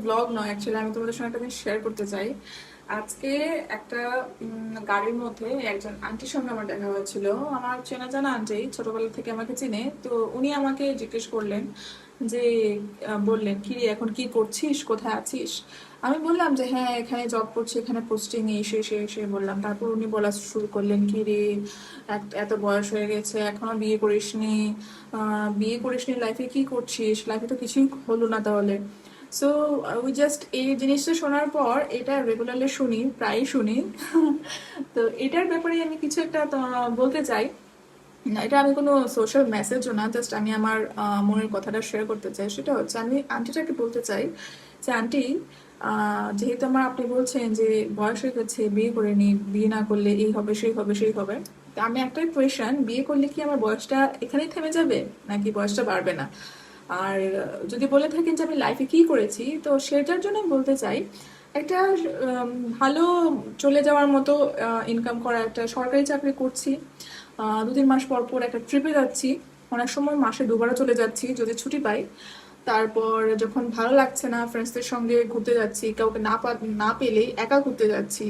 Blog নয়, actually আমি তোমাদের সঙ্গে একটা জিনিস শেয়ার করতে চাই। আজকে একটা গাড়ির মধ্যে একজন আন্টির সঙ্গে আমার দেখা হয়েছিল। আমার চেনা জানা আন্টি, ছোটবেলা থেকে আমাকে চিনে। তো উনি আমাকে জিজ্ঞেস করলেন যে বললেন, কি রে এখন কি করছিস, কোথায় আছিস? আমি বললাম যে হ্যাঁ, এখানে জব করছি, এখানে পোস্টিং এসে এসে এসে বললাম। তারপর উনি বলা শুরু করলেন, কি রে এত বয়স হয়ে গেছে এখনো বিয়ে করিসনি, বিয়ে করিসনি, লাইফে কি করছিস, লাইফে তো কিছুই হলো না তাহলে। সো উই জাস্ট এই জিনিসটা শোনার পর, এটা রেগুলারলি শুনি, প্রায়ই শুনি। তো এটার ব্যাপারে আমি কিছু একটা বলতে চাই। না, এটা আমি কোনো সোশ্যাল মেসেজও না, জাস্ট আমি আমার মনের কথাটা শেয়ার করতে চাই। সেটা হচ্ছে আমি আন্টিটাকে বলতে চাই যে আন্টি, যেহেতু আপনি বলছেন যে বয়স হয়ে গেছে, বিয়ে করে নি, বিয়ে না করলে এই হবে সেই হবে সেই হবে, তো আমি একটাই কোয়েশ্চেন, বিয়ে করলে কি আমার বয়সটা এখানেই থেমে যাবে নাকি বয়সটা বাড়বে না? আর যদি বলে থাকেন যে আমি লাইফে কি করেছি, তো সেটার জন্য আমি বলতে চাই একটা ভালো চলে যাওয়ার মতো ইনকাম করা একটা সরকারি চাকরি করছি। 2-3 মাস পর পর একটা ট্রিপে যাচ্ছি। অনেক সময় মাসে দুবারও চলে যাচ্ছি যদি ছুটি পাই। তারপর যখন ভালো লাগছে না, ফ্রেন্ডসদের সঙ্গে ঘুরতে যাচ্ছি, কাউকে না পেলে একা ঘুরতে যাচ্ছি।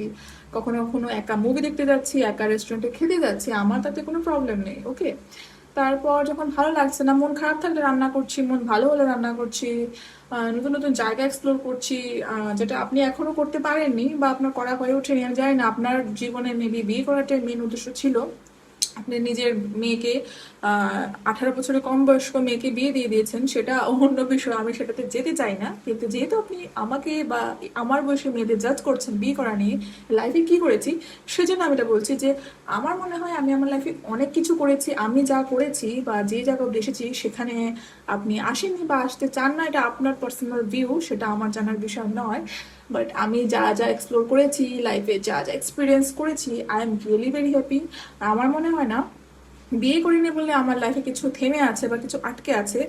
কখনো কখনো একা মুভি দেখতে যাচ্ছি, একা রেস্টুরেন্টে খেতে যাচ্ছি, আমার তাতে কোনো প্রবলেম নেই, ওকে। তারপর যখন ভালো লাগছে না, মন খারাপ থাকলে রান্না করছি, মন ভালো হলে রান্না করছি, নতুন নতুন জায়গা এক্সপ্লোর করছি, যেটা আপনি এখনো করতে পারেননি বা আপনার করা হয়ে ওঠেনি। আমি জানি না আপনার জীবনে মেবি বিয়ে করাটাই মেন উদ্দেশ্য ছিল, আপনি নিজের মেয়েকে 18 বছরের কম বয়স্ক মেয়েকে বিয়ে দিয়ে দিয়েছেন, সেটা অন্য বিষয়, আমি সেটাতে যেতে চাই না। কিন্তু যেহেতু আপনি আমাকে বা আমার বয়সী মেয়েদের জাজ করছেন বিয়ে করা নিয়ে, লাইফে কি করেছি, সেজন্য আমি এটা বলছি যে আমার মনে হয় আমি আমার লাইফে অনেক কিছু করেছি। আমি যা করেছি বা যে জায়গায় এসেছি সেখানে আপনি আসেননি বা আসতে চান না, এটা আপনার পার্সোনাল ভিউ, সেটা আমার জানার বিষয় নয়। বাট আমি যা যা এক্সপ্লোর করেছি লাইফে, যা যা এক্সপিরিয়েন্স করেছি, I am really very happy. আমার মনে হয় না বিয়ে করিনি বলে আমার লাইফে কিছু থেমে আছে বা কিছু আটকে আছে।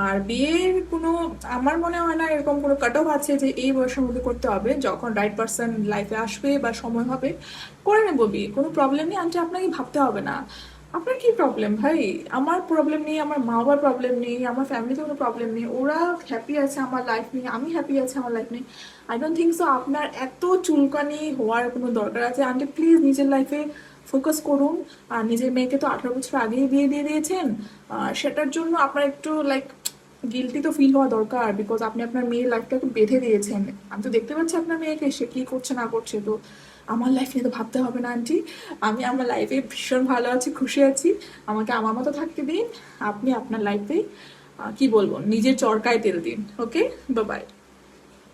আর বিয়ের কোনো, আমার মনে হয় না এরকম কোনো কাট অফ আছে যে এই বয়সের মধ্যে করতে হবে। যখন রাইট পার্সন লাইফে আসবে বা সময় হবে, করে নেবো বিয়ে, কোনো প্রবলেম নেই। আন্টি আপনাকে ভাবতে হবে না। আপনার কি প্রবলেম ভাই? আমার প্রবলেম নেই, আমার মা বাবার প্রবলেম নেই, আমার ফ্যামিলিতে কোনো প্রবলেম নেই, ওরা হ্যাপি আছে আমার লাইফ নিয়ে, আমি হ্যাপি আছি আমার লাইফ নিয়ে। আই ডোন্ট থিঙ্ক সো আপনার এত চুলকানি হওয়ার কোনো দরকার আছে। আন্টি প্লিজ নিজের লাইফে ফোকাস করুন। আর নিজের মেয়েকে তো 18 বছর আগেই বিয়ে দিয়ে দিয়েছেন, সেটার জন্য আপনার একটু লাইক গিলটি তো ফিল হওয়া দরকার, বিকজ আপনি আপনার মেয়ের লাইফটাকে বেঁধে দিয়েছেন। আমি তো দেখতে পাচ্ছি আপনার মেয়েকে, সে কি করছে না করছে। তো আমার লাইফ নিয়ে তো ভাবতে হবে না আন্টি। আমি আমার লাইফে ভীষণ ভালো আছি, খুশি আছি। আমাকে আমার মতো থাকতে দিন। আপনি আপনার লাইফে কি বলবো, নিজের চরকায় তেল দিন। ওকে, বাই বাই।